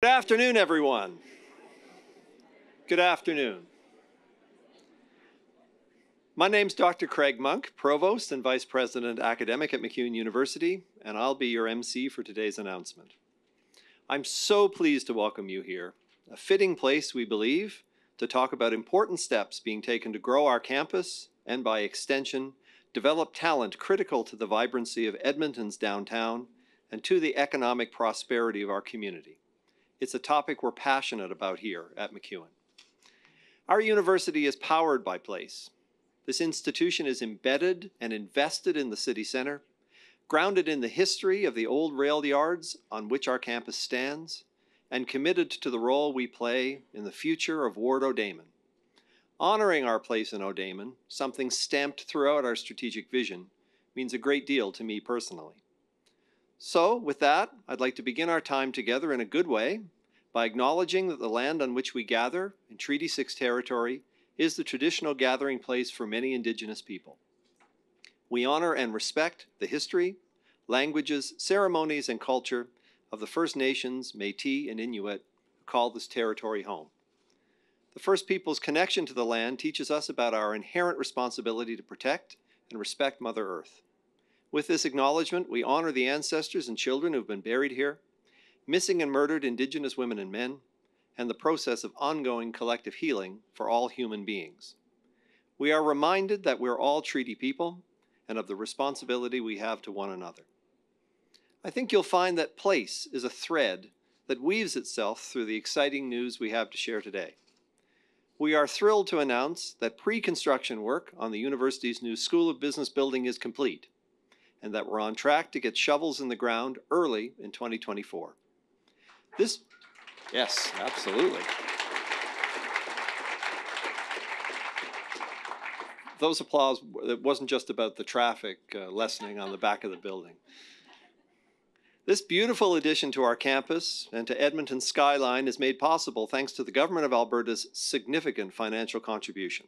Good afternoon, everyone. Good afternoon. My name's Dr. Craig Monk, Provost and Vice President Academic at MacEwan University, and I'll be your MC for today's announcement. I'm so pleased to welcome you here, a fitting place, we believe, to talk about important steps being taken to grow our campus and, by extension, develop talent critical to the vibrancy of Edmonton's downtown and to the economic prosperity of our community. It's a topic we're passionate about here at MacEwan. Our university is powered by place. This institution is embedded and invested in the city center, grounded in the history of the old rail yards on which our campus stands, and committed to the role we play in the future of Ward O'Damon. Honoring our place in O'Damon, something stamped throughout our strategic vision, means a great deal to me personally. So, with that, I'd like to begin our time together in a good way by acknowledging that the land on which we gather in Treaty 6 territory is the traditional gathering place for many Indigenous people. We honor and respect the history, languages, ceremonies, and culture of the First Nations, Métis, and Inuit who call this territory home. The First Peoples' connection to the land teaches us about our inherent responsibility to protect and respect Mother Earth. With this acknowledgement, we honor the ancestors and children who have been buried here, missing and murdered Indigenous women and men, and the process of ongoing collective healing for all human beings. We are reminded that we're all treaty people and of the responsibility we have to one another. I think you'll find that place is a thread that weaves itself through the exciting news we have to share today. We are thrilled to announce that pre-construction work on the university's new School of Business building is complete, and that we're on track to get shovels in the ground early in 2024. Yes, absolutely. Those applause, it wasn't just about the traffic lessening on the back of the building. This beautiful addition to our campus and to Edmonton's skyline is made possible thanks to the Government of Alberta's significant financial contribution.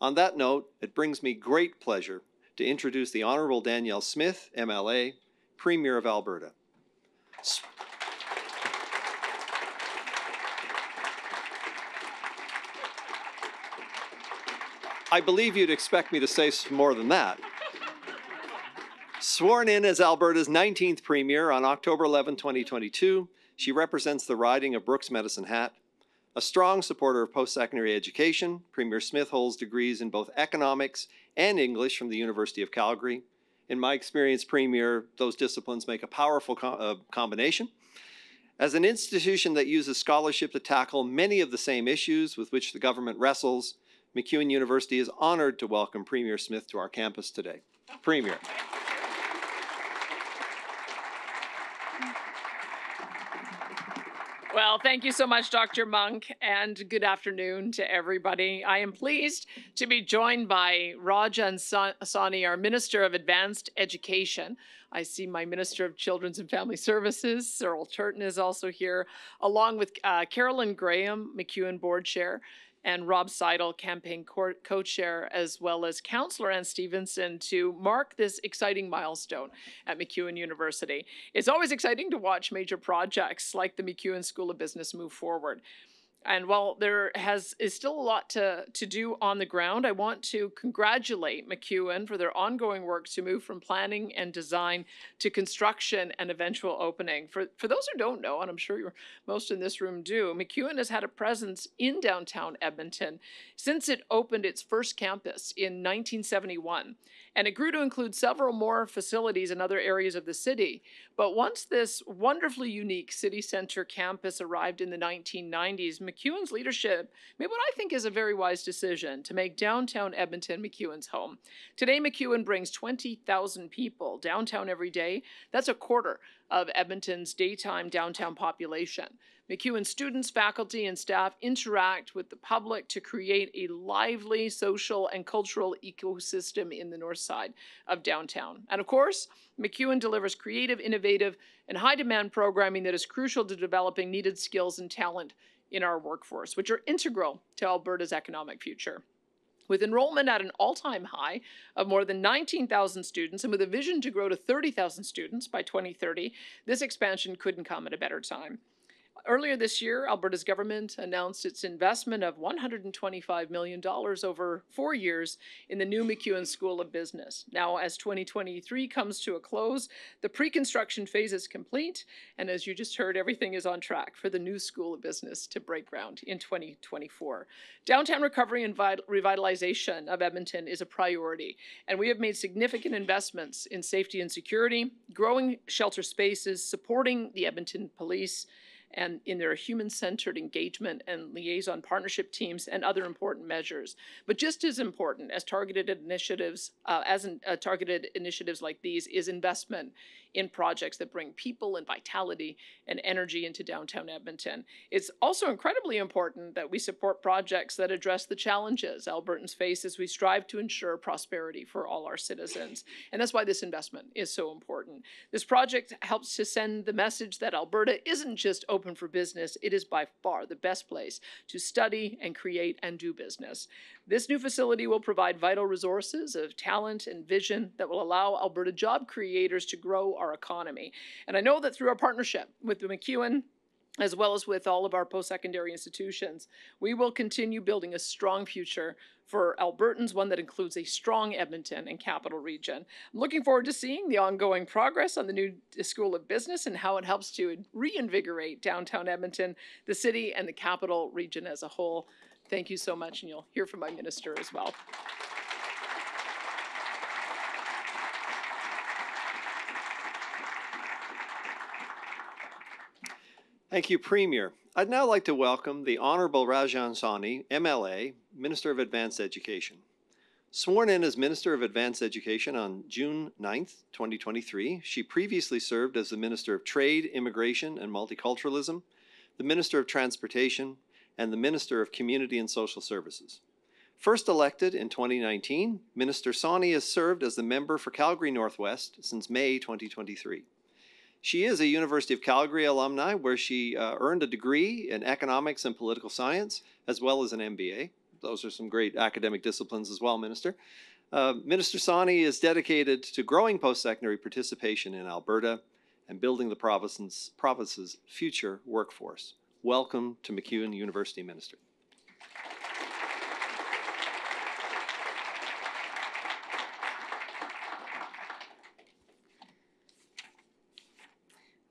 On that note, it brings me great pleasure to introduce the Honourable Danielle Smith, MLA, Premier of Alberta. I believe you'd expect me to say more than that. Sworn in as Alberta's 19th Premier on October 11, 2022, she represents the riding of Brooks Medicine Hat. A strong supporter of post-secondary education, Premier Smith holds degrees in both economics and English from the University of Calgary. In my experience, Premier, those disciplines make a powerful combination. As an institution that uses scholarship to tackle many of the same issues with which the government wrestles, MacEwan University is honored to welcome Premier Smith to our campus today. Premier. Well, thank you so much, Dr. Monk, and good afternoon to everybody. I am pleased to be joined by Rajan, Sawhney, our Minister of Advanced Education. I see my Minister of Children's and Family Services, Cyril Turton, is also here, along with Carolyn Graham, MacEwan Board Chair, and Rob Seidel, campaign co-chair, as well as Councillor Ann Stevenson, to mark this exciting milestone at MacEwan University. It's always exciting to watch major projects like the MacEwan School of Business move forward. And while there is still a lot to do on the ground, I want to congratulate MacEwan for their ongoing work to move from planning and design to construction and eventual opening. For those who don't know, and I'm sure most in this room do, MacEwan has had a presence in downtown Edmonton since it opened its first campus in 1971. And it grew to include several more facilities in other areas of the city. But once this wonderfully unique city center campus arrived in the 1990s, MacEwan's leadership made what I think is a very wise decision to make downtown Edmonton MacEwan's home. Today, MacEwan brings 20,000 people downtown every day. That's a quarter of Edmonton's daytime downtown population. MacEwan students, faculty, and staff interact with the public to create a lively social and cultural ecosystem in the north side of downtown. And of course, MacEwan delivers creative, innovative, and high-demand programming that is crucial to developing needed skills and talent in our workforce, which are integral to Alberta's economic future. With enrollment at an all-time high of more than 19,000 students and with a vision to grow to 30,000 students by 2030, this expansion couldn't come at a better time. Earlier this year, Alberta's government announced its investment of $125 million over 4 years in the new MacEwan School of Business. Now, as 2023 comes to a close, the pre-construction phase is complete, and as you just heard, everything is on track for the new School of Business to break ground in 2024. Downtown recovery and revitalization of Edmonton is a priority, and we have made significant investments in safety and security, growing shelter spaces, supporting the Edmonton Police, and in their human-centered engagement and liaison partnership teams and other important measures. But just as important as targeted initiatives, targeted initiatives like these is investment in projects that bring people and vitality and energy into downtown Edmonton. It's also incredibly important that we support projects that address the challenges Albertans face as we strive to ensure prosperity for all our citizens. And that's why this investment is so important. This project helps to send the message that Alberta isn't just open for business, it is by far the best place to study and create and do business. This new facility will provide vital resources of talent and vision that will allow Alberta job creators to grow our economy. And I know that through our partnership with the MacEwan, as well as with all of our post-secondary institutions, we will continue building a strong future for Albertans, one that includes a strong Edmonton and Capital Region. I'm looking forward to seeing the ongoing progress on the new School of Business and how it helps to reinvigorate downtown Edmonton, the city, and the Capital Region as a whole. Thank you so much, and you'll hear from my minister as well. Thank you, Premier. I'd now like to welcome the Honourable Rajan Sawhney, MLA, Minister of Advanced Education. Sworn in as Minister of Advanced Education on June 9th, 2023, she previously served as the Minister of Trade, Immigration and Multiculturalism, the Minister of Transportation, and the Minister of Community and Social Services. First elected in 2019, Minister Sawhney has served as the member for Calgary Northwest since May 2023. She is a University of Calgary alumni where she earned a degree in economics and political science, as well as an MBA. Those are some great academic disciplines as well, Minister. Minister Sawhney is dedicated to growing post-secondary participation in Alberta and building the province's future workforce. Welcome to MacEwan University, Minister.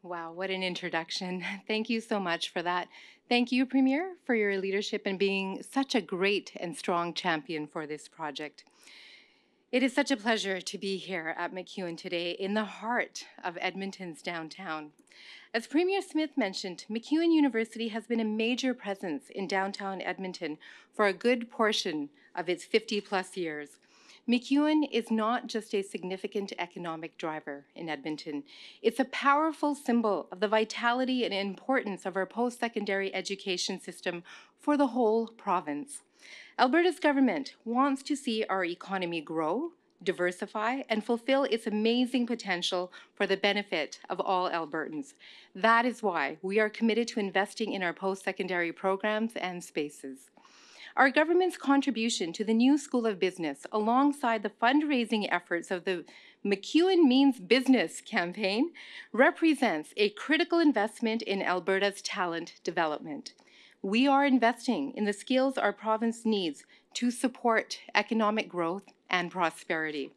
Wow, what an introduction. Thank you so much for that. Thank you, Premier, for your leadership and being such a great and strong champion for this project. It is such a pleasure to be here at MacEwan today in the heart of Edmonton's downtown. As Premier Smith mentioned, MacEwan University has been a major presence in downtown Edmonton for a good portion of its 50-plus years. MacEwan is not just a significant economic driver in Edmonton. It's a powerful symbol of the vitality and importance of our post-secondary education system for the whole province. Alberta's government wants to see our economy grow, diversify, and fulfill its amazing potential for the benefit of all Albertans. That is why we are committed to investing in our post-secondary programs and spaces. Our government's contribution to the new School of Business, alongside the fundraising efforts of the MacEwan Means Business campaign, represents a critical investment in Alberta's talent development. We are investing in the skills our province needs to support economic growth and prosperity.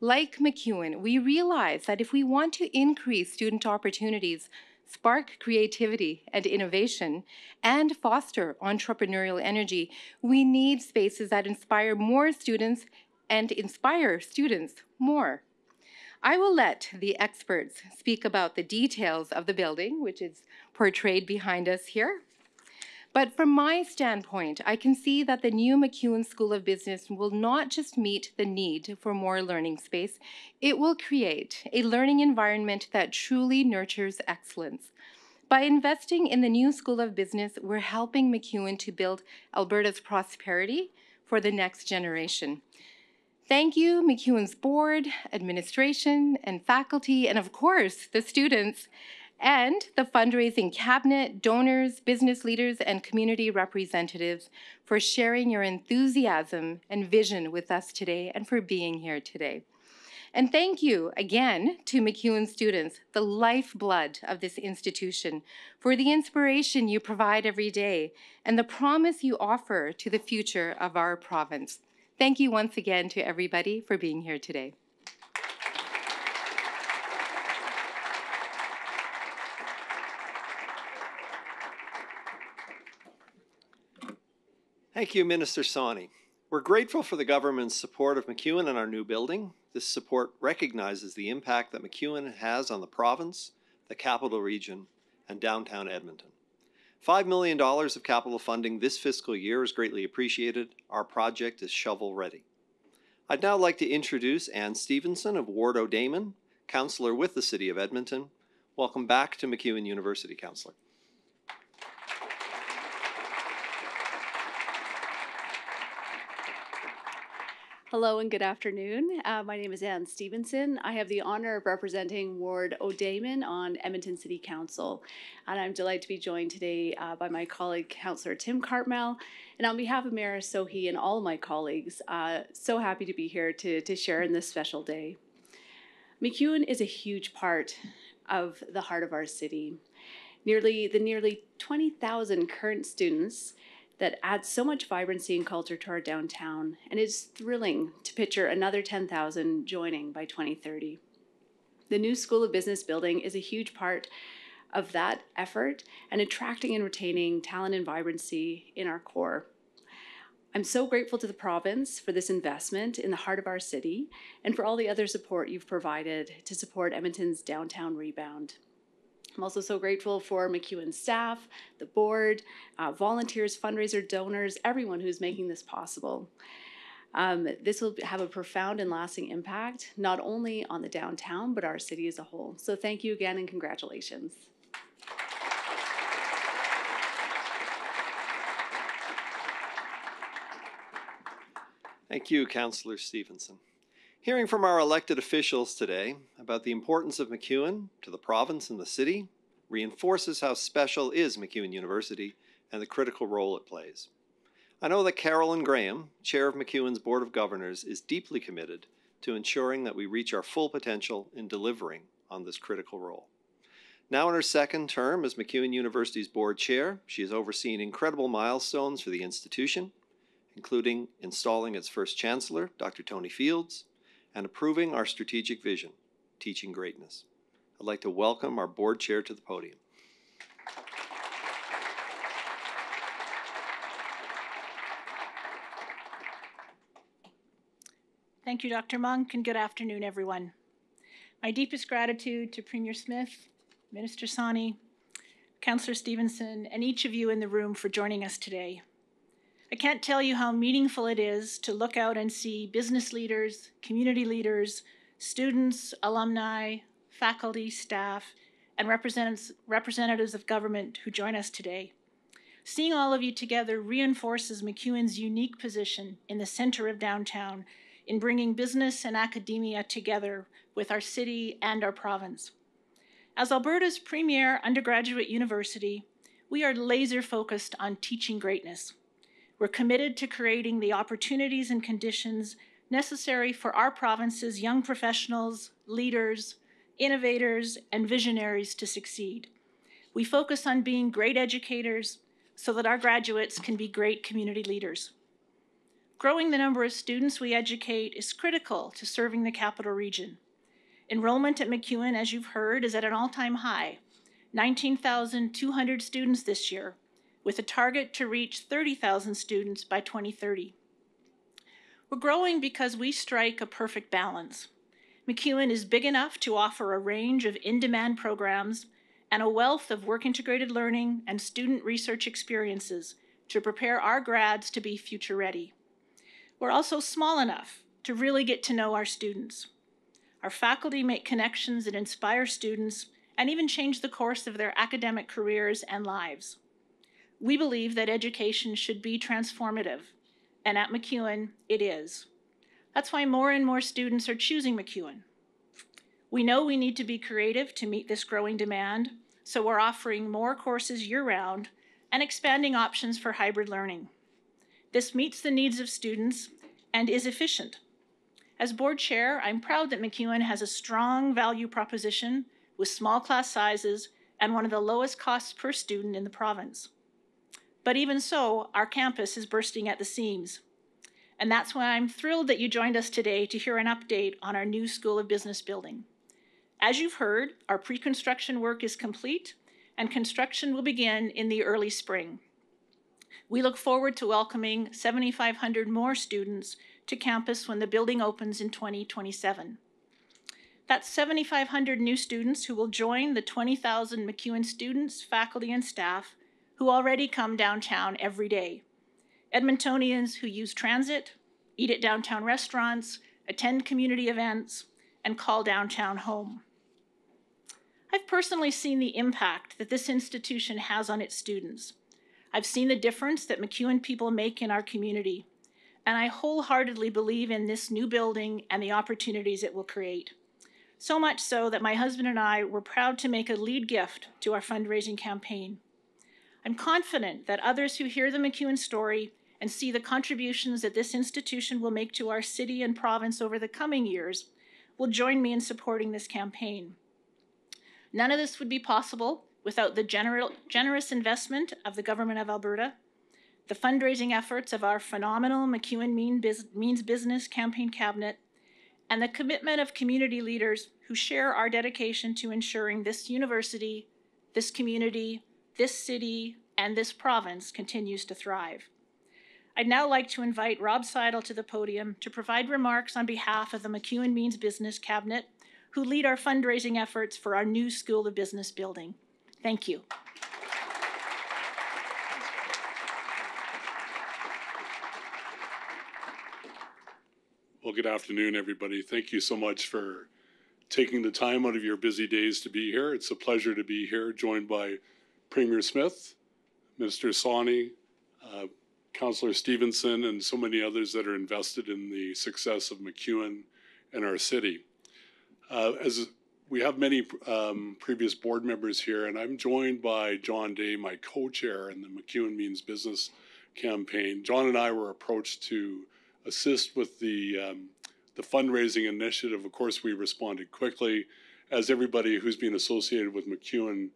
Like MacEwan, we realize that if we want to increase student opportunities, spark creativity and innovation, and foster entrepreneurial energy, we need spaces that inspire more students and inspire students more. I will let the experts speak about the details of the building, which is portrayed behind us here. But from my standpoint, I can see that the new MacEwan School of Business will not just meet the need for more learning space, it will create a learning environment that truly nurtures excellence. By investing in the new School of Business, we're helping MacEwan to build Alberta's prosperity for the next generation. Thank you, MacEwan's board, administration, and faculty, and of course, the students, and the fundraising cabinet, donors, business leaders, and community representatives for sharing your enthusiasm and vision with us today and for being here today. And thank you again to MacEwan students, the lifeblood of this institution, for the inspiration you provide every day and the promise you offer to the future of our province. Thank you once again to everybody for being here today. Thank you, Minister Sawhney. We're grateful for the government's support of MacEwan and our new building. This support recognizes the impact that MacEwan has on the province, the capital region, and downtown Edmonton. $5 million of capital funding this fiscal year is greatly appreciated. Our project is shovel-ready. I'd now like to introduce Ann Stevenson of Ward O'Damon, councillor with the City of Edmonton. Welcome back to MacEwan University, councillor. Hello and good afternoon. My name is Ann Stevenson. I have the honor of representing Ward O'Damon on Edmonton City Council. And I'm delighted to be joined today by my colleague, Councillor Tim Cartmel. And on behalf of Mayor Sohi and all of my colleagues, so happy to be here to share in this special day. MacEwan is a huge part of the heart of our city. Nearly 20,000 current students that adds so much vibrancy and culture to our downtown, and it's thrilling to picture another 10,000 joining by 2030. The new School of Business building is a huge part of that effort and attracting and retaining talent and vibrancy in our core. I'm so grateful to the province for this investment in the heart of our city and for all the other support you've provided to support Edmonton's downtown rebound. I'm also so grateful for MacEwan staff, the board, volunteers, fundraiser donors, everyone who's making this possible. This will have a profound and lasting impact, not only on the downtown, but our city as a whole. So thank you again and congratulations. Thank you, Councillor Stevenson. Hearing from our elected officials today about the importance of MacEwan to the province and the city reinforces how special is MacEwan University and the critical role it plays. I know that Carolyn Graham, Chair of MacEwan's Board of Governors, is deeply committed to ensuring that we reach our full potential in delivering on this critical role. Now in her second term as MacEwan University's Board Chair, she has overseen incredible milestones for the institution, including installing its first Chancellor, Dr. Tony Fields, and approving our strategic vision, Teaching Greatness. I'd like to welcome our board chair to the podium. Thank you, Dr. Monk, and good afternoon, everyone. My deepest gratitude to Premier Smith, Minister Sawhney, Councillor Stevenson, and each of you in the room for joining us today. I can't tell you how meaningful it is to look out and see business leaders, community leaders, students, alumni, faculty, staff, and representatives of government who join us today. Seeing all of you together reinforces MacEwan's unique position in the center of downtown in bringing business and academia together with our city and our province. As Alberta's premier undergraduate university, we are laser focused on teaching greatness. We're committed to creating the opportunities and conditions necessary for our province's young professionals, leaders, innovators, and visionaries to succeed. We focus on being great educators so that our graduates can be great community leaders. Growing the number of students we educate is critical to serving the capital region. Enrollment at MacEwan, as you've heard, is at an all-time high, 19,200 students this year, with a target to reach 30,000 students by 2030. We're growing because we strike a perfect balance. MacEwan is big enough to offer a range of in-demand programs and a wealth of work-integrated learning and student research experiences to prepare our grads to be future-ready. We're also small enough to really get to know our students. Our faculty make connections that inspire students and even change the course of their academic careers and lives. We believe that education should be transformative, and at MacEwan, it is. That's why more and more students are choosing MacEwan. We know we need to be creative to meet this growing demand, so we're offering more courses year-round and expanding options for hybrid learning. This meets the needs of students and is efficient. As board chair, I'm proud that MacEwan has a strong value proposition with small class sizes and one of the lowest costs per student in the province. But even so, our campus is bursting at the seams. And that's why I'm thrilled that you joined us today to hear an update on our new School of Business building. As you've heard, our pre-construction work is complete and construction will begin in the early spring. We look forward to welcoming 7,500 more students to campus when the building opens in 2027. That's 7,500 new students who will join the 20,000 MacEwan students, faculty, and staff who already come downtown every day. Edmontonians who use transit, eat at downtown restaurants, attend community events, and call downtown home. I've personally seen the impact that this institution has on its students. I've seen the difference that MacEwan people make in our community, and I wholeheartedly believe in this new building and the opportunities it will create. So much so that my husband and I were proud to make a lead gift to our fundraising campaign. I'm confident that others who hear the MacEwan story and see the contributions that this institution will make to our city and province over the coming years will join me in supporting this campaign. None of this would be possible without the generous investment of the Government of Alberta, the fundraising efforts of our phenomenal MacEwan Means Business Campaign Cabinet, and the commitment of community leaders who share our dedication to ensuring this university, this community, this city, and this province continues to thrive. I'd now like to invite Rob Seidel to the podium to provide remarks on behalf of the MacEwan Means Business Cabinet, who lead our fundraising efforts for our new School of Business building. Thank you. Well, good afternoon, everybody. Thank you so much for taking the time out of your busy days to be here. It's a pleasure to be here, joined by Premier Smith, Minister Sawhney, Councillor Stevenson, and so many others that are invested in the success of MacEwan and our city. As we have many previous board members here, and I'm joined by John Day, my co-chair in the MacEwan Means Business campaign. John and I were approached to assist with the fundraising initiative. Of course, we responded quickly, as everybody who's been associated with MacEwan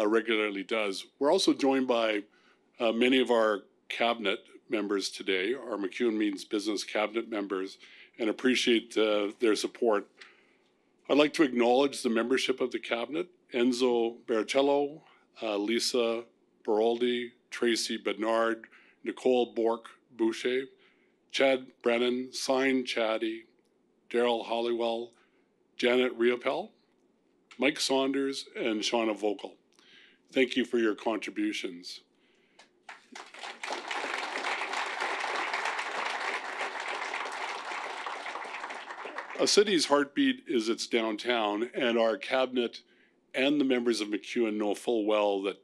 regularly does. We're also joined by many of our cabinet members today, our MacEwan Means Business cabinet members, and appreciate their support. I'd like to acknowledge the membership of the cabinet: Enzo Bercello, Lisa Baroldi, Tracy Bernard, Nicole Bork-Boucher, Chad Brennan, Sign Chatty, Daryl Hollywell, Janet Riopel, Mike Saunders, and Shauna Vogel. Thank you for your contributions. A city's heartbeat is its downtown, and our cabinet and the members of MacEwan know full well that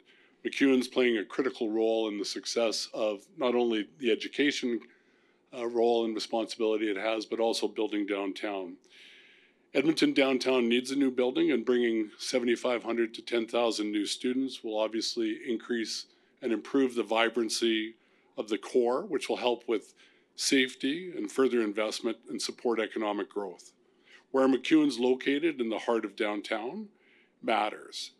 MacEwan's playing a critical role in the success of not only the education role and responsibility it has, but also building downtown. Edmonton downtown needs a new building, and bringing 7,500 to 10,000 new students will obviously increase and improve the vibrancy of the core, which will help with safety and further investment and support economic growth. Where MacEwan's located in the heart of downtown matters.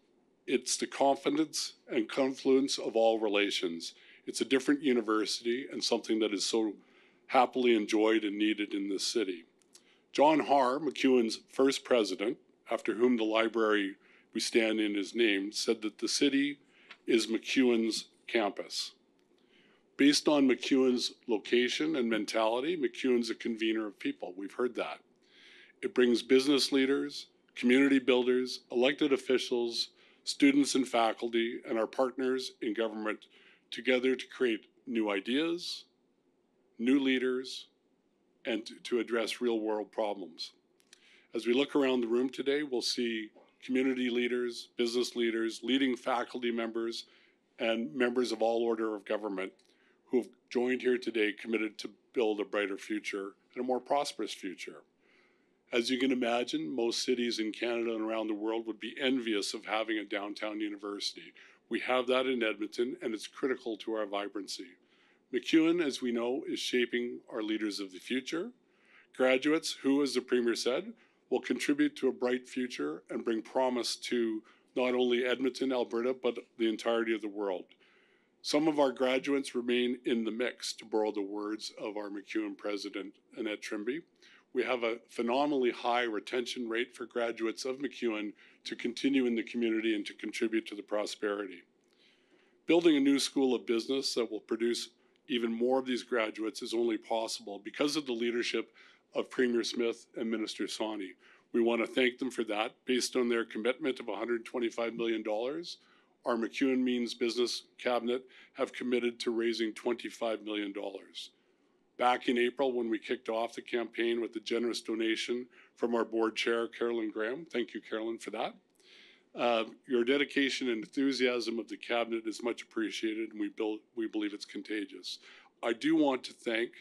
It's the confidence and confluence of all relations. It's a different university and something that is so happily enjoyed and needed in this city. John Haar, MacEwan's first president, after whom the library we stand in is named, said that the city is MacEwan's campus. Based on MacEwan's location and mentality, MacEwan's a convener of people. We've heard that. It brings business leaders, community builders, elected officials, students and faculty, and our partners in government together to create new ideas, new leaders, and to address real-world problems. As we look around the room today, we'll see community leaders, business leaders, leading faculty members, and members of all order of government who have joined here today committed to build a brighter future and a more prosperous future. As you can imagine, most cities in Canada and around the world would be envious of having a downtown university. We have that in Edmonton, and it's critical to our vibrancy. MacEwan, as we know, is shaping our leaders of the future, Graduates who, as the Premier said, will contribute to a bright future and bring promise to not only Edmonton, Alberta, but the entirety of the world. Some of our graduates remain in the mix, to borrow the words of our MacEwan president, Annette Trimby. We have a phenomenally high retention rate for graduates of MacEwan to continue in the community and to contribute to the prosperity. Building a new school of business that will produce even more of these graduates is only possible because of the leadership of Premier Smith and Minister Sawhney. We want to thank them for that. Based on their commitment of $125 million, our MacEwan Means Business Cabinet have committed to raising $25 million. Back in April, when we kicked off the campaign with a generous donation from our board chair, Carolyn Graham, thank you, Carolyn, for that. Your dedication and enthusiasm of the cabinet is much appreciated, and we believe it's contagious. I do want to thank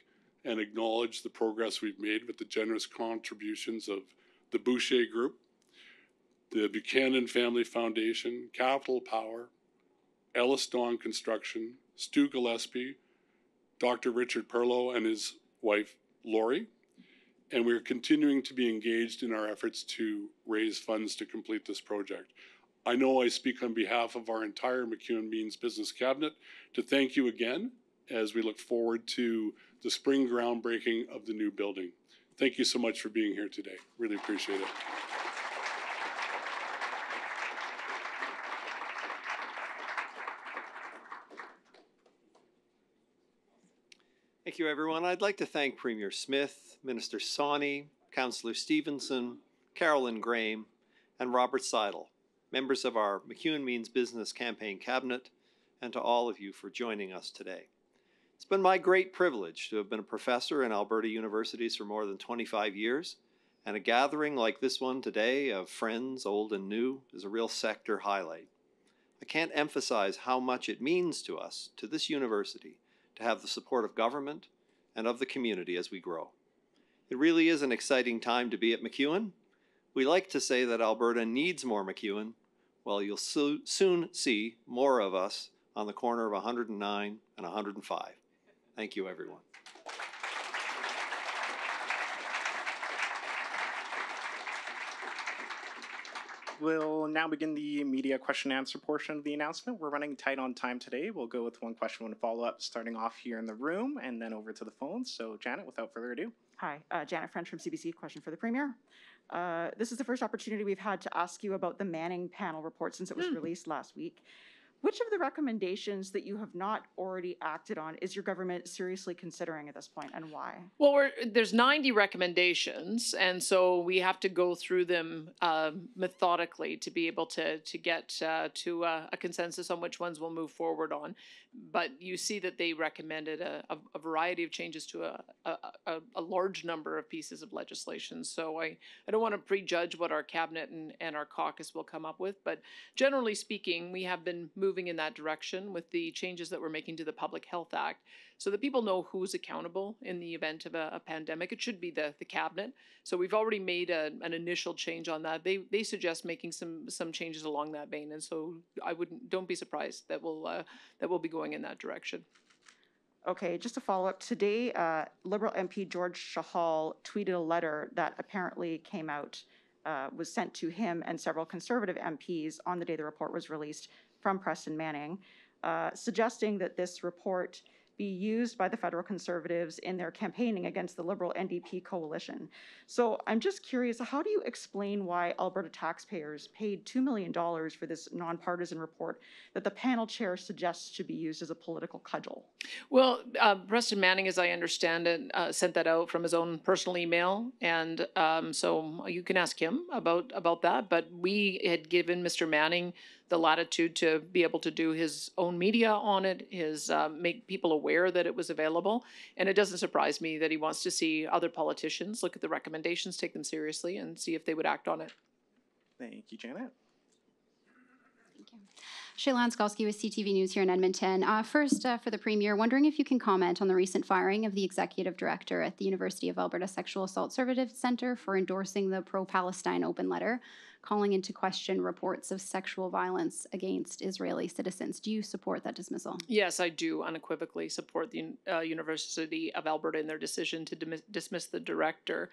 and acknowledge the progress we've made with the generous contributions of the Boucher Group, the Buchanan Family Foundation, Capital Power, Ellis Dawn Construction, Stu Gillespie, Dr. Richard Perlow and his wife, Lori, and we're continuing to be engaged in our efforts to raise funds to complete this project. I know I speak on behalf of our entire MacEwan Means Business Cabinet to thank you again as we look forward to the spring groundbreaking of the new building. Thank you so much for being here today. Really appreciate it. Thank you, everyone. I'd like to thank Premier Smith, Minister Sawhney, Councillor Stevenson, Carolyn Graham, and Robert Seidel, members of our MacEwan Means Business Campaign Cabinet, and to all of you for joining us today. It's been my great privilege to have been a professor in Alberta universities for more than 25 years, and a gathering like this one today of friends, old and new, is a real sector highlight. I can't emphasize how much it means to us, to this university, to have the support of government and of the community as we grow. It really is an exciting time to be at MacEwan. We like to say that Alberta needs more MacEwan. Well, you'll soon see more of us on the corner of 109 and 105. Thank you, everyone. We'll now begin the media question and answer portion of the announcement. We're running tight on time today. We'll go with one question, one follow-up, starting off here in the room and then over to the phones. So Janet, without further ado. Hi, Janet French from CBC. Question for the Premier. This is the first opportunity we've had to ask you about the Manning panel report since it was released last week. Which of the recommendations that you have not already acted on is your government seriously considering at this point, and why? Well, there's 90 recommendations, and so we have to go through them methodically to be able to get to a consensus on which ones we'll move forward on. But you see that they recommended a variety of changes to a large number of pieces of legislation. So I don't want to prejudge what our cabinet and our caucus will come up with, but generally speaking, we have been moving in that direction with the changes that we're making to the Public Health Act so that people know who's accountable in the event of a pandemic. It should be the cabinet. So we've already made an initial change on that. They suggest making some changes along that vein, and so don't be surprised that we'll be going in that direction. Okay, just a follow-up. Today, Liberal MP George Shahal tweeted a letter that apparently came out, was sent to him and several Conservative MPs on the day the report was released from Preston Manning, suggesting that this report be used by the federal Conservatives in their campaigning against the Liberal NDP coalition. So I'm just curious, how do you explain why Alberta taxpayers paid $2 million for this nonpartisan report that the panel chair suggests should be used as a political cudgel? Well, Preston Manning, as I understand it, sent that out from his own personal email, and so you can ask him about that. But we had given Mr. Manning the latitude to be able to do his own media on it, make people aware that it was available. And it doesn't surprise me that he wants to see other politicians look at the recommendations, take them seriously, and see if they would act on it. Thank you, Janet. Thank you. Shayla Anskalski with CTV News here in Edmonton. First, for the Premier, wondering if you can comment on the recent firing of the Executive Director at the University of Alberta Sexual Assault Services Centre for endorsing the pro-Palestine open letter calling into question reports of sexual violence against Israeli citizens. Do you support that dismissal? Yes, I do unequivocally support the University of Alberta in their decision to dismiss the director.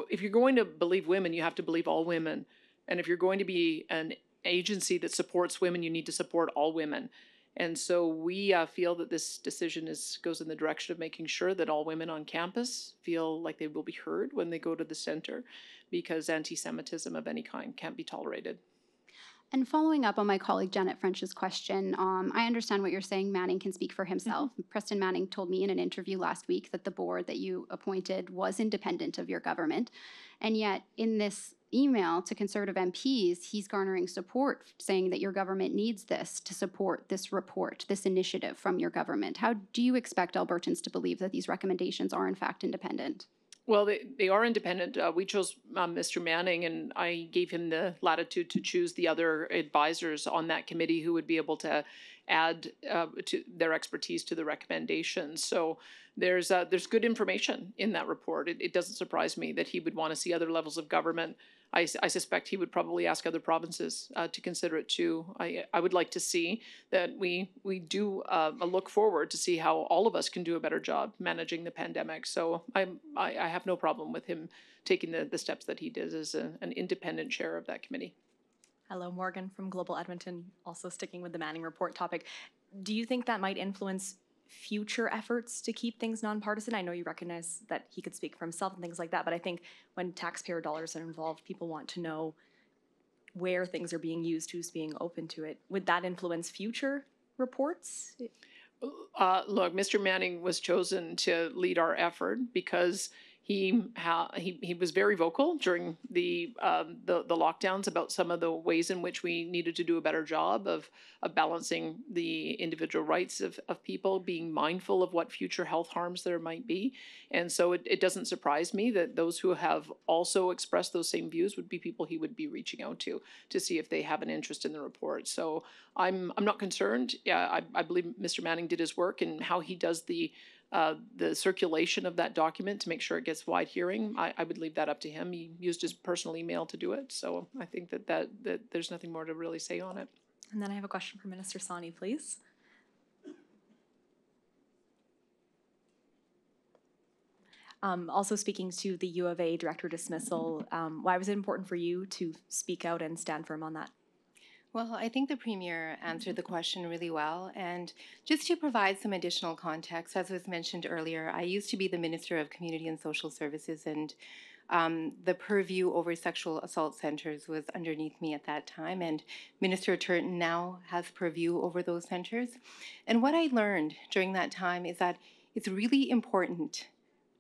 If you're going to believe women, you have to believe all women. And if you're going to be an agency that supports women, you need to support all women. And so we feel that this decision goes in the direction of making sure that all women on campus feel like they will be heard when they go to the center, because anti-Semitism of any kind can't be tolerated. And following up on my colleague Janet French's question, I understand what you're saying. Manning can speak for himself. Mm-hmm. Preston Manning told me in an interview last week that the board that you appointed was independent of your government. And yet in this email to Conservative MPs, he's garnering support, saying that your government needs this to support this report, this initiative from your government. How do you expect Albertans to believe that these recommendations are in fact independent? Well, they are independent. We chose Mr. Manning, and I gave him the latitude to choose the other advisors on that committee who would be able to add to their expertise to the recommendations. So there's good information in that report. It doesn't surprise me that he would want to see other levels of government. I suspect he would probably ask other provinces to consider it too. I would like to see that we do a look forward to see how all of us can do a better job managing the pandemic. So I have no problem with him taking the steps that he did as an independent chair of that committee. Hello, Morgan from Global Edmonton, also sticking with the Manning report topic. Do you think that might influence future efforts to keep things nonpartisan? I know you recognize that he could speak for himself and things like that, but I think when taxpayer dollars are involved, people want to know where things are being used, who's being open to it. Would that influence future reports? Look, Mr. Manning was chosen to lead our effort because he was very vocal during the lockdowns about some of the ways in which we needed to do a better job of balancing the individual rights of people, being mindful of what future health harms there might be. And so it doesn't surprise me that those who have also expressed those same views would be people he would be reaching out to see if they have an interest in the report. So I'm not concerned. Yeah, I believe Mr. Manning did his work, and how he does the circulation of that document to make sure it gets wide hearing, I would leave that up to him. He used his personal email to do it, so I think that there's nothing more to really say on it. And then I have a question for Minister Sawhney, please. Also speaking to the U of A director dismissal, why was it important for you to speak out and stand firm on that? Well, I think the Premier answered the question really well. And just to provide some additional context, as was mentioned earlier, I used to be the Minister of Community and Social Services, and the purview over sexual assault centers was underneath me at that time. And Minister Turton now has purview over those centers. And what I learned during that time is that it's really important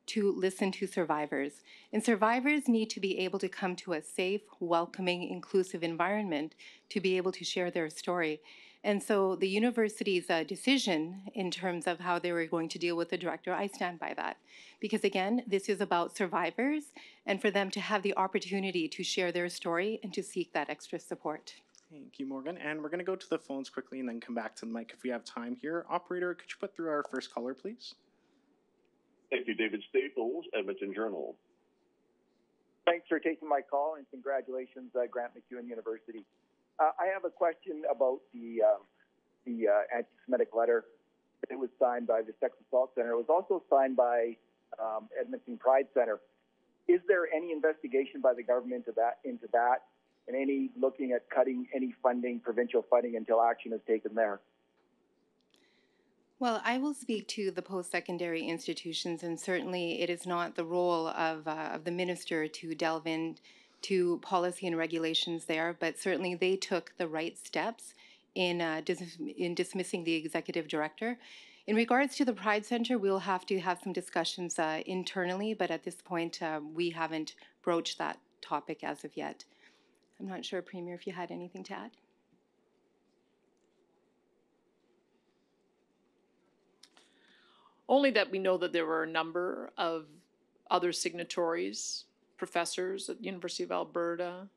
to listen to survivors. And survivors need to be able to come to a safe, welcoming, inclusive environment to be able to share their story. And so the university's decision in terms of how they were going to deal with the director, I stand by that. Because again, this is about survivors and for them to have the opportunity to share their story and to seek that extra support. Thank you, Morgan. And we're going to go to the phones quickly and then come back to the mic if we have time here. Operator, could you put through our first caller, please? Thank you, David Staples, Edmonton Journal. Thanks for taking my call, and congratulations, Grant MacEwan University. I have a question about the anti-Semitic letter. It was signed by the Sex Assault Center. It was also signed by Edmonton Pride Center. Is there any investigation by the government into that, and any looking at cutting any funding, provincial funding, until action is taken there? Well, I will speak to the post-secondary institutions, and certainly it is not the role of the minister to delve into policy and regulations there, but certainly they took the right steps in dismissing the executive director. In regards to the Pride Center, we'll have to have some discussions internally, but at this point, we haven't broached that topic as of yet. I'm not sure, Premier, if you had anything to add. Only that we know that there were a number of other signatories, professors at the University of Alberta,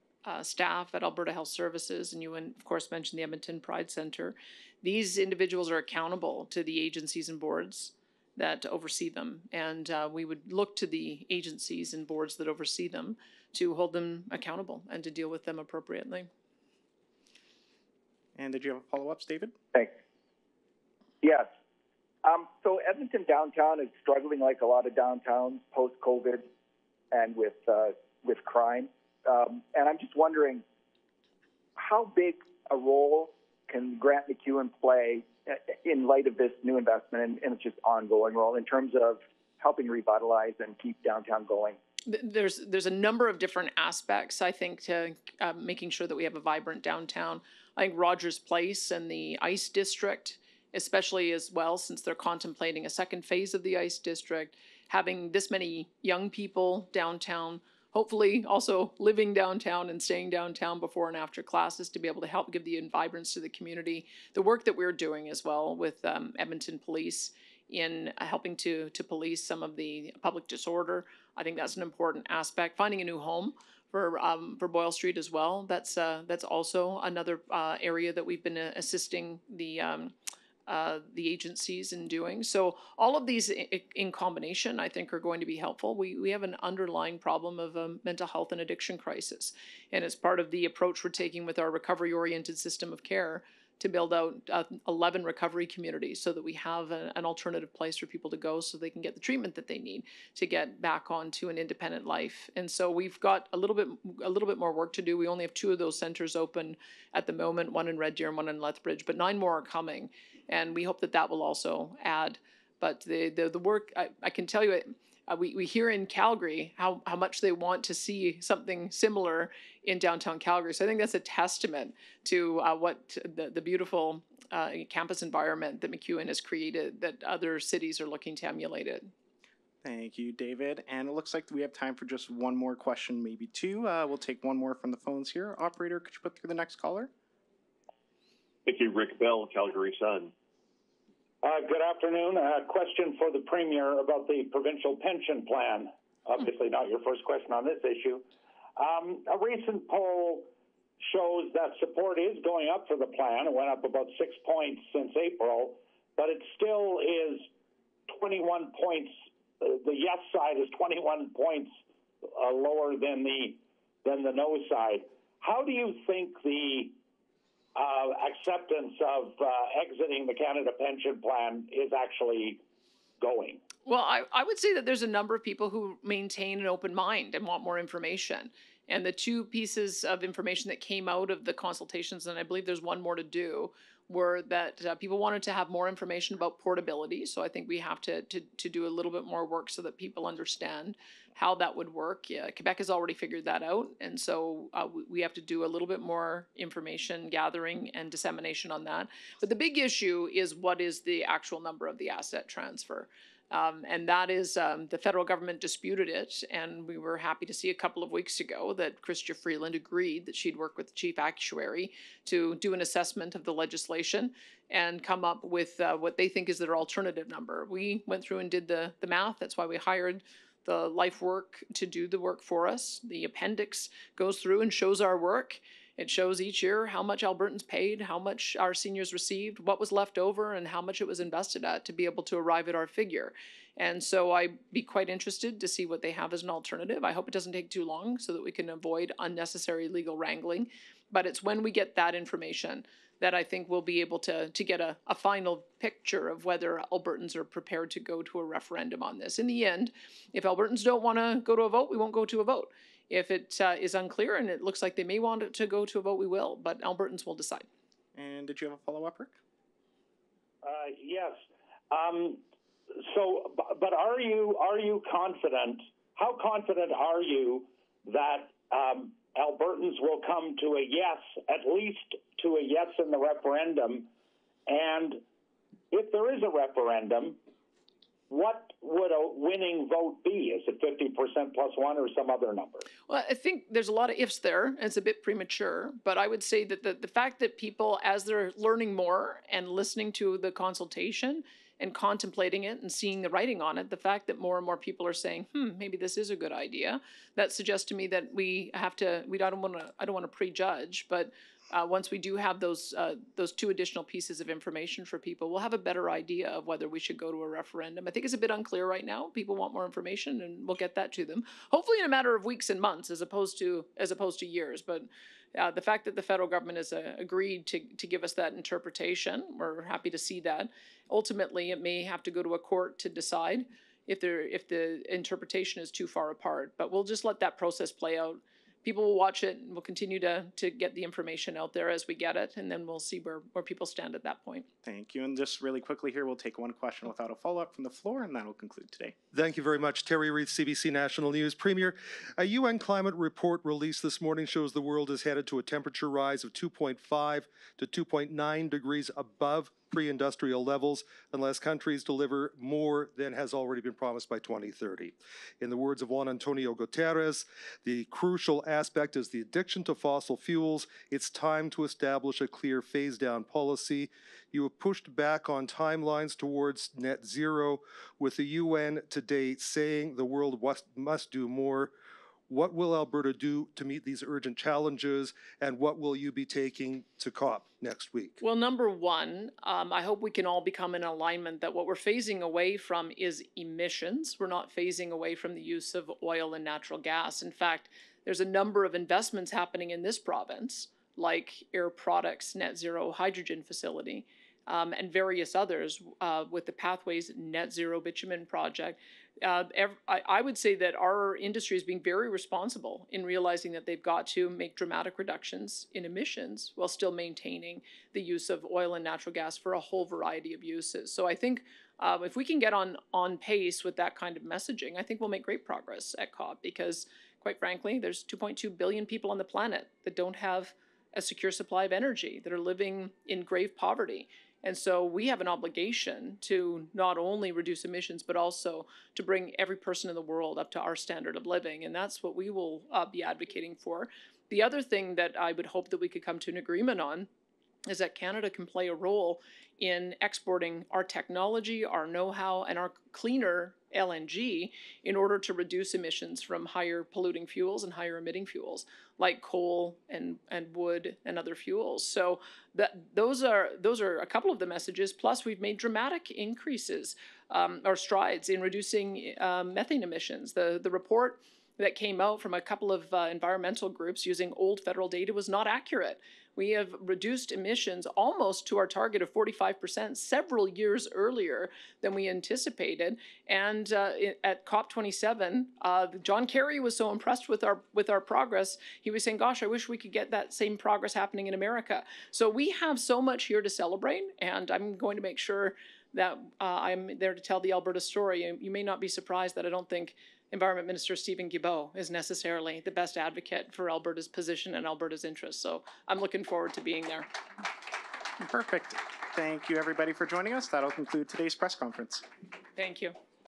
staff at Alberta Health Services, and you, of course, mentioned the Edmonton Pride Center. These individuals are accountable to the agencies and boards that oversee them, and we would look to the agencies and boards that oversee them to hold them accountable and to deal with them appropriately. And did you have a follow-up, David? Thanks. Yes. So Edmonton downtown is struggling like a lot of downtowns post-COVID and with crime. And I'm just wondering, how big a role can Grant MacEwan play in light of this new investment and its just ongoing role in terms of helping revitalize and keep downtown going? There's a number of different aspects, I think, to making sure that we have a vibrant downtown. I think Rogers Place and the ICE District, especially as well, since they're contemplating a second phase of the ICE District, having this many young people downtown, hopefully also living downtown and staying downtown before and after classes to be able to help give the vibrance to the community. The work that we're doing as well with Edmonton Police in helping to police some of the public disorder. I think that's an important aspect. Finding a new home for Boyle Street as well. That's also another area that we've been assisting the agencies in doing. So all of these in combination, I think, are going to be helpful. We have an underlying problem of a mental health and addiction crisis, and it's part of the approach we're taking with our recovery-oriented system of care to build out 11 recovery communities so that we have an alternative place for people to go so they can get the treatment that they need to get back onto an independent life. And so we've got a little bit more work to do. We only have 2 of those centers open at the moment, one in Red Deer and one in Lethbridge, but 9 more are coming. And we hope that that will also add. But the work, I can tell you, we hear in Calgary how much they want to see something similar in downtown Calgary. So I think that's a testament to what the beautiful campus environment that MacEwan has created, that other cities are looking to emulate it. Thank you, David. And it looks like we have time for just one more question, maybe 2. We'll take one more from the phones here. Operator, could you put through the next caller? Thank you, Rick Bell, Calgary Sun. Good afternoon. A question for the Premier about the provincial pension plan. Obviously not your first question on this issue. A recent poll shows that support is going up for the plan. It went up about 6 points since April, but it still is 21 points. The yes side is 21 points lower than the no side. How do you think the acceptance of exiting the Canada Pension Plan is actually going? Well, I would say that there's a number of people who maintain an open mind and want more information. And the 2 pieces of information that came out of the consultations, and I believe there's one more to do, were that people wanted to have more information about portability. So I think we have to do a little bit more work so that people understand how that would work. Yeah, Quebec has already figured that out. And so we have to do a little bit more information gathering and dissemination on that. But the big issue is, what is the actual number of the asset transfer? And that is, the federal government disputed it, and we were happy to see a couple of weeks ago that Chrystia Freeland agreed that she'd work with the chief actuary to do an assessment of the legislation and come up with what they think is their alternative number. We went through and did the math. That's why we hired the life work to do the work for us. The appendix goes through and shows our work. It shows each year how much Albertans paid, how much our seniors received, what was left over, and how much it was invested at to be able to arrive at our figure. And so I'd be quite interested to see what they have as an alternative. I hope it doesn't take too long so that we can avoid unnecessary legal wrangling. But it's when we get that information that I think we'll be able to get a final picture of whether Albertans are prepared to go to a referendum on this. In the end, if Albertans don't want to go to a vote, we won't go to a vote. If it is unclear and it looks like they may want it to go to a vote, we will, but Albertans will decide. And did you have a follow-up, Rick? Yes. But are you confident? How confident are you that Albertans will come to a yes, at least to a yes in the referendum? And if there is a referendum, what would a winning vote be? Is it 50% plus 1 or some other number? Well, I think there's a lot of ifs there, and it's a bit premature, but I would say that the fact that people, as they're learning more and listening to the consultation and contemplating it and seeing the writing on it, the fact that more and more people are saying, maybe this is a good idea, that suggests to me that I don't want to prejudge, but once we do have those 2 additional pieces of information for people, we'll have a better idea of whether we should go to a referendum. I think it's a bit unclear right now. People want more information, and we'll get that to them, hopefully in a matter of weeks and months as opposed to years. But the fact that the federal government has agreed to give us that interpretation, we're happy to see that. Ultimately, it may have to go to a court to decide if the interpretation is too far apart. But we'll just let that process play out. People will watch it, and we'll continue to get the information out there as we get it, and then we'll see where people stand at that point. Thank you. And just really quickly here, we'll take one question without a follow-up from the floor, and that will conclude today. Thank you very much. Terry Reith, CBC National News. Premier, a UN climate report released this morning shows the world is headed to a temperature rise of 2.5 to 2.9 degrees above pre-industrial levels unless countries deliver more than has already been promised by 2030. In the words of Juan Antonio Guterres, the crucial aspect is the addiction to fossil fuels. It's time to establish a clear phase-down policy. You have pushed back on timelines towards net zero, with the UN today saying the world must do more. What will Alberta do to meet these urgent challenges, and what will you be taking to COP next week? Well, number one, I hope we can all become in alignment that what we're phasing away from is emissions. We're not phasing away from the use of oil and natural gas. In fact, there's a number of investments happening in this province, like Air Products Net Zero Hydrogen Facility, and various others with the Pathways Net Zero Bitumen Project. I would say that our industry is being very responsible in realizing that they've got to make dramatic reductions in emissions while still maintaining the use of oil and natural gas for a whole variety of uses. So I think if we can get on pace with that kind of messaging, I think we'll make great progress at COP, because quite frankly, there's 2.2 billion people on the planet that don't have a secure supply of energy, that are living in grave poverty. And so we have an obligation to not only reduce emissions, but also to bring every person in the world up to our standard of living. And that's what we will be advocating for. The other thing that I would hope that we could come to an agreement on is that Canada can play a role in exporting our technology, our know-how, and our cleaner LNG in order to reduce emissions from higher polluting fuels and higher emitting fuels like coal and wood and other fuels. So those are a couple of the messages. Plus, we've made dramatic increases or strides in reducing methane emissions. The report that came out from a couple of environmental groups using old federal data was not accurate. We have reduced emissions almost to our target of 45% several years earlier than we anticipated. And at COP27, John Kerry was so impressed with our progress. He was saying, gosh, I wish we could get that same progress happening in America. So we have so much here to celebrate, and I'm going to make sure that I'm there to tell the Alberta story. You may not be surprised that I don't think Environment Minister Stephen Guilbeault is necessarily the best advocate for Alberta's position and Alberta's interests. So I'm looking forward to being there. Perfect. Thank you, everybody, for joining us. That'll conclude today's press conference. Thank you.